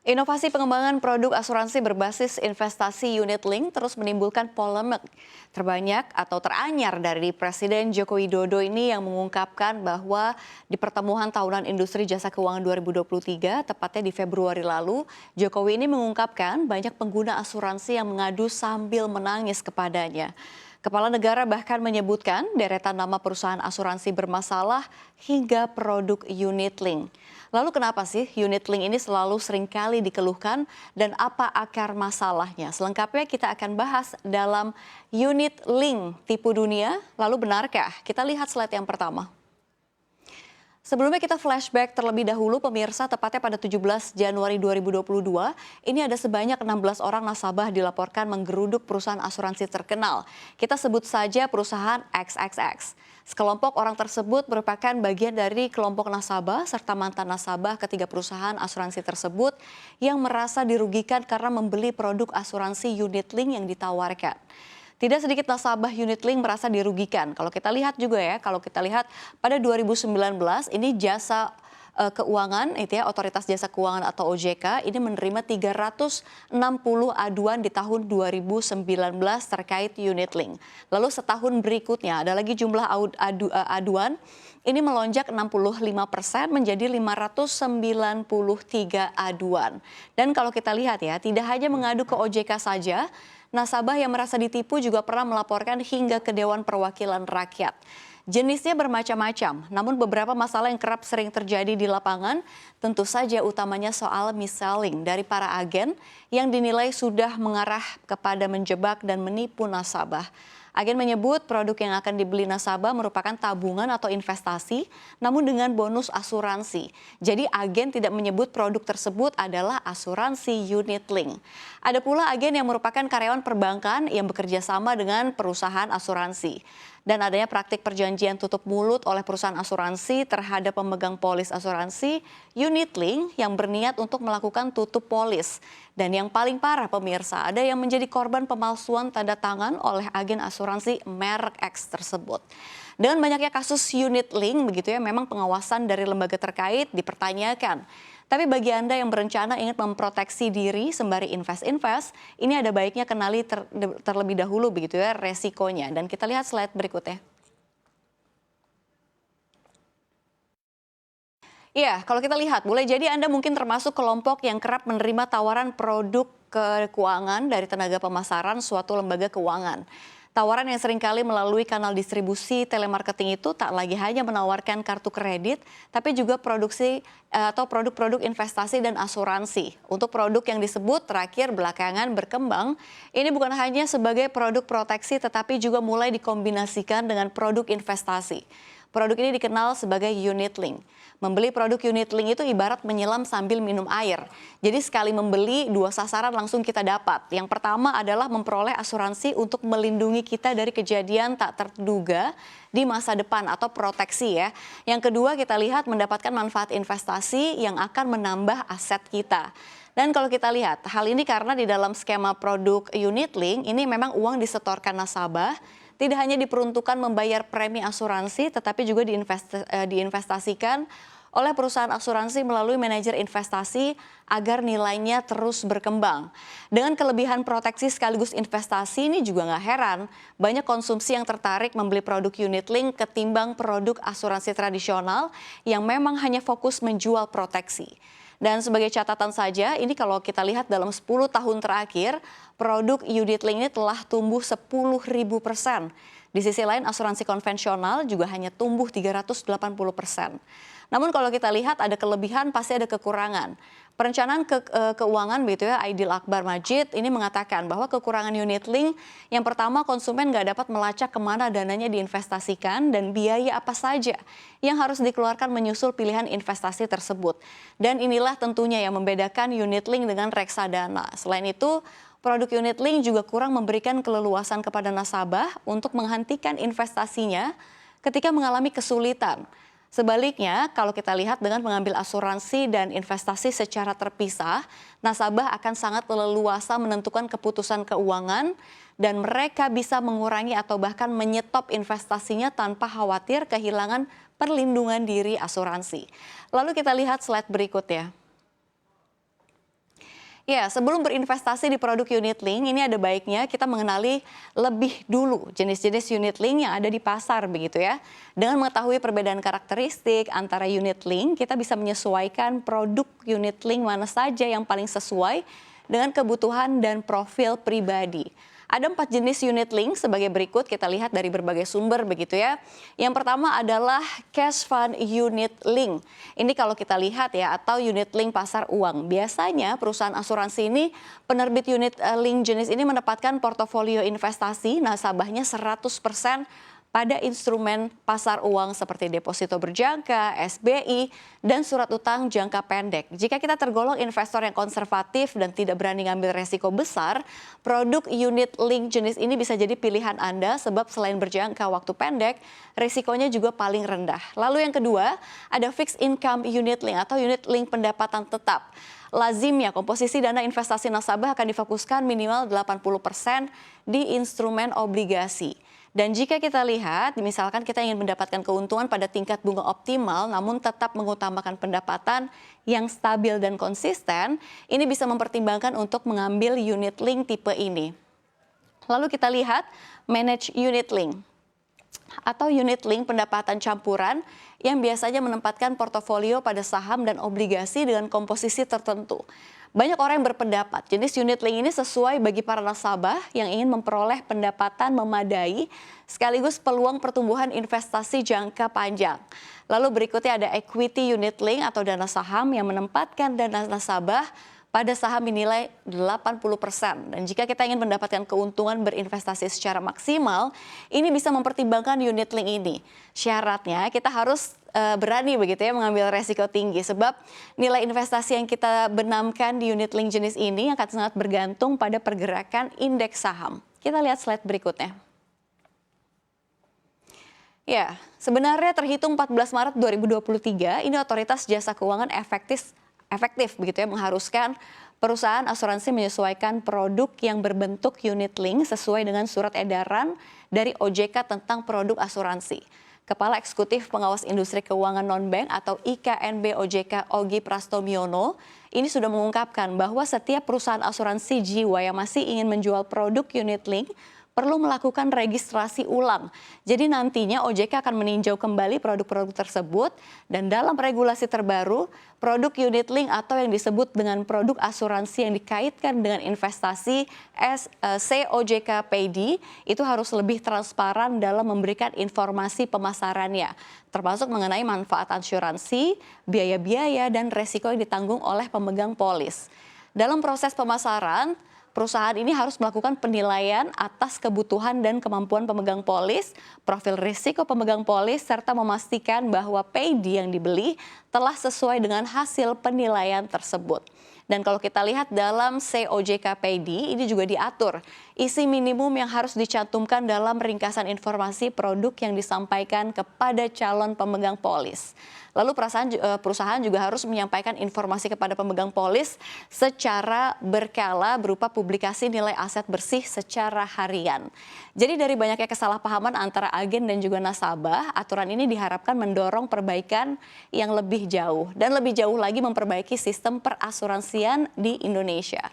Inovasi pengembangan produk asuransi berbasis investasi unit link terus menimbulkan polemik. Terbanyak atau teranyar dari Presiden Joko Widodo ini yang mengungkapkan bahwa di pertemuan tahunan industri jasa keuangan 2023, tepatnya di Februari lalu, Jokowi ini mengungkapkan banyak pengguna asuransi yang mengadu sambil menangis kepadanya. Kepala negara bahkan menyebutkan deretan nama perusahaan asuransi bermasalah hingga produk unit link. Lalu kenapa sih unit link ini selalu seringkali dikeluhkan dan apa akar masalahnya? Selengkapnya kita akan bahas dalam unit link tipu dunia. Lalu benarkah? Kita lihat slide yang pertama. Sebelumnya kita flashback terlebih dahulu pemirsa, tepatnya pada 17 Januari 2022, ini ada sebanyak 16 orang nasabah dilaporkan menggeruduk perusahaan asuransi terkenal. Kita sebut saja perusahaan XXX. Sekelompok orang tersebut merupakan bagian dari kelompok nasabah serta mantan nasabah ketiga perusahaan asuransi tersebut yang merasa dirugikan karena membeli produk asuransi unit link yang ditawarkan. Tidak sedikit nasabah unit link merasa dirugikan. Kalau kita lihat juga ya, kalau kita lihat pada 2019 ini jasa keuangan itu ya, Otoritas Jasa Keuangan atau OJK ini menerima 360 aduan di tahun 2019 terkait unit link. Lalu setahun berikutnya ada lagi jumlah aduan ini melonjak 65% menjadi 593 aduan. Dan kalau kita lihat ya, tidak hanya mengadu ke OJK saja, nasabah yang merasa ditipu juga pernah melaporkan hingga ke Dewan Perwakilan Rakyat. Jenisnya bermacam-macam, namun beberapa masalah yang kerap sering terjadi di lapangan tentu saja utamanya soal mis-selling dari para agen yang dinilai sudah mengarah kepada menjebak dan menipu nasabah. Agen menyebut produk yang akan dibeli nasabah merupakan tabungan atau investasi, namun dengan bonus asuransi. Jadi agen tidak menyebut produk tersebut adalah asuransi unit link. Ada pula agen yang merupakan karyawan perbankan yang bekerja sama dengan perusahaan asuransi. Dan adanya praktik perjanjian tutup mulut oleh perusahaan asuransi terhadap pemegang polis asuransi unit link yang berniat untuk melakukan tutup polis. Dan yang paling parah pemirsa, ada yang menjadi korban pemalsuan tanda tangan oleh agen asuransi merek X tersebut. Dengan banyaknya kasus unit link begitu ya, memang pengawasan dari lembaga terkait dipertanyakan. Tapi bagi Anda yang berencana ingin memproteksi diri sembari invest-invest, ini ada baiknya kenali terlebih dahulu begitu ya resikonya. Dan kita lihat slide berikutnya. Iya, kalau kita lihat, boleh jadi Anda mungkin termasuk kelompok yang kerap menerima tawaran produk keuangan dari tenaga pemasaran suatu lembaga keuangan. Tawaran yang seringkali melalui kanal distribusi telemarketing itu tak lagi hanya menawarkan kartu kredit, tapi juga produksi atau produk-produk investasi dan asuransi. Untuk produk yang disebut terakhir belakangan berkembang, ini bukan hanya sebagai produk proteksi tetapi juga mulai dikombinasikan dengan produk investasi. Produk ini dikenal sebagai unit link. Membeli produk unit link itu ibarat menyelam sambil minum air. Jadi sekali membeli, dua sasaran langsung kita dapat. Yang pertama adalah memperoleh asuransi untuk melindungi kita dari kejadian tak terduga di masa depan atau proteksi ya. Yang kedua kita lihat mendapatkan manfaat investasi yang akan menambah aset kita. Dan kalau kita lihat, hal ini karena di dalam skema produk unit link ini memang uang disetorkan nasabah, tidak hanya diperuntukkan membayar premi asuransi, tetapi juga diinvestasikan oleh perusahaan asuransi melalui manajer investasi agar nilainya terus berkembang. Dengan kelebihan proteksi sekaligus investasi ini juga nggak heran, banyak konsumsi yang tertarik membeli produk unit link ketimbang produk asuransi tradisional yang memang hanya fokus menjual proteksi. Dan sebagai catatan saja, ini kalau kita lihat dalam 10 tahun terakhir, produk unit link ini telah tumbuh 10.000%. Di sisi lain asuransi konvensional juga hanya tumbuh 380%. Namun kalau kita lihat ada kelebihan pasti ada kekurangan. Perencanaan keuangan begitu ya, Aidil Akbar Majid ini mengatakan bahwa kekurangan unit link yang pertama konsumen nggak dapat melacak kemana dananya diinvestasikan dan biaya apa saja yang harus dikeluarkan menyusul pilihan investasi tersebut. Dan inilah tentunya yang membedakan unit link dengan reksadana. Selain itu, produk unit link juga kurang memberikan keleluasan kepada nasabah untuk menghentikan investasinya ketika mengalami kesulitan. Sebaliknya, kalau kita lihat dengan mengambil asuransi dan investasi secara terpisah, nasabah akan sangat leluasa menentukan keputusan keuangan dan mereka bisa mengurangi atau bahkan menyetop investasinya tanpa khawatir kehilangan perlindungan diri asuransi. Lalu kita lihat slide berikutnya. Ya, sebelum berinvestasi di produk unit link, ini ada baiknya kita mengenali lebih dulu jenis-jenis unit link yang ada di pasar begitu ya. Dengan mengetahui perbedaan karakteristik antara unit link, kita bisa menyesuaikan produk unit link mana saja yang paling sesuai dengan kebutuhan dan profil pribadi. Ada 4 jenis unit link sebagai berikut, kita lihat dari berbagai sumber begitu ya. Yang pertama adalah cash fund unit link. Ini kalau kita lihat ya, atau unit link pasar uang. Biasanya perusahaan asuransi ini, penerbit unit link jenis ini menempatkan portofolio investasi nasabahnya 100% pada instrumen pasar uang seperti deposito berjangka, SBI, dan surat utang jangka pendek. Jika kita tergolong investor yang konservatif dan tidak berani ngambil resiko besar, produk unit link jenis ini bisa jadi pilihan Anda sebab selain berjangka waktu pendek, risikonya juga paling rendah. Lalu yang kedua, ada fixed income unit link atau unit link pendapatan tetap. Lazimnya komposisi dana investasi nasabah akan difokuskan minimal 80% di instrumen obligasi. Dan jika kita lihat, misalkan kita ingin mendapatkan keuntungan pada tingkat bunga optimal, namun tetap mengutamakan pendapatan yang stabil dan konsisten, ini bisa mempertimbangkan untuk mengambil unit link tipe ini. Lalu kita lihat manage unit link atau unit link pendapatan campuran yang biasanya menempatkan portofolio pada saham dan obligasi dengan komposisi tertentu. Banyak orang yang berpendapat jenis unit link ini sesuai bagi para nasabah yang ingin memperoleh pendapatan memadai sekaligus peluang pertumbuhan investasi jangka panjang. Lalu berikutnya ada equity unit link atau dana saham yang menempatkan dana nasabah pada saham dinilai 80%. Dan jika kita ingin mendapatkan keuntungan berinvestasi secara maksimal, ini bisa mempertimbangkan unit link ini. Syaratnya kita harus berani begitu ya mengambil resiko tinggi sebab nilai investasi yang kita benamkan di unit link jenis ini akan sangat bergantung pada pergerakan indeks saham. Kita lihat slide berikutnya. Ya, sebenarnya terhitung 14 Maret 2023, ini Otoritas Jasa Keuangan efektif begitu ya mengharuskan perusahaan asuransi menyesuaikan produk yang berbentuk unit link sesuai dengan surat edaran dari OJK tentang produk asuransi. Kepala Eksekutif Pengawas Industri Keuangan Non-Bank atau IKNB OJK Ogi Prastomiono ini sudah mengungkapkan bahwa setiap perusahaan asuransi jiwa yang masih ingin menjual produk unit link perlu melakukan registrasi ulang. Jadi nantinya OJK akan meninjau kembali produk-produk tersebut dan dalam regulasi terbaru, produk unit link atau yang disebut dengan produk asuransi yang dikaitkan dengan investasi COJK PD itu harus lebih transparan dalam memberikan informasi pemasarannya, termasuk mengenai manfaat asuransi, biaya-biaya, dan resiko yang ditanggung oleh pemegang polis. Dalam proses pemasaran, perusahaan ini harus melakukan penilaian atas kebutuhan dan kemampuan pemegang polis, profil risiko pemegang polis, serta memastikan bahwa PD yang dibeli telah sesuai dengan hasil penilaian tersebut. Dan kalau kita lihat dalam COJK PD, ini juga diatur isi minimum yang harus dicantumkan dalam ringkasan informasi produk yang disampaikan kepada calon pemegang polis. Lalu perusahaan juga harus menyampaikan informasi kepada pemegang polis secara berkala berupa publikasi nilai aset bersih secara harian. Jadi dari banyaknya kesalahpahaman antara agen dan juga nasabah, aturan ini diharapkan mendorong perbaikan yang lebih jauh dan lebih jauh lagi memperbaiki sistem perasuransian di Indonesia.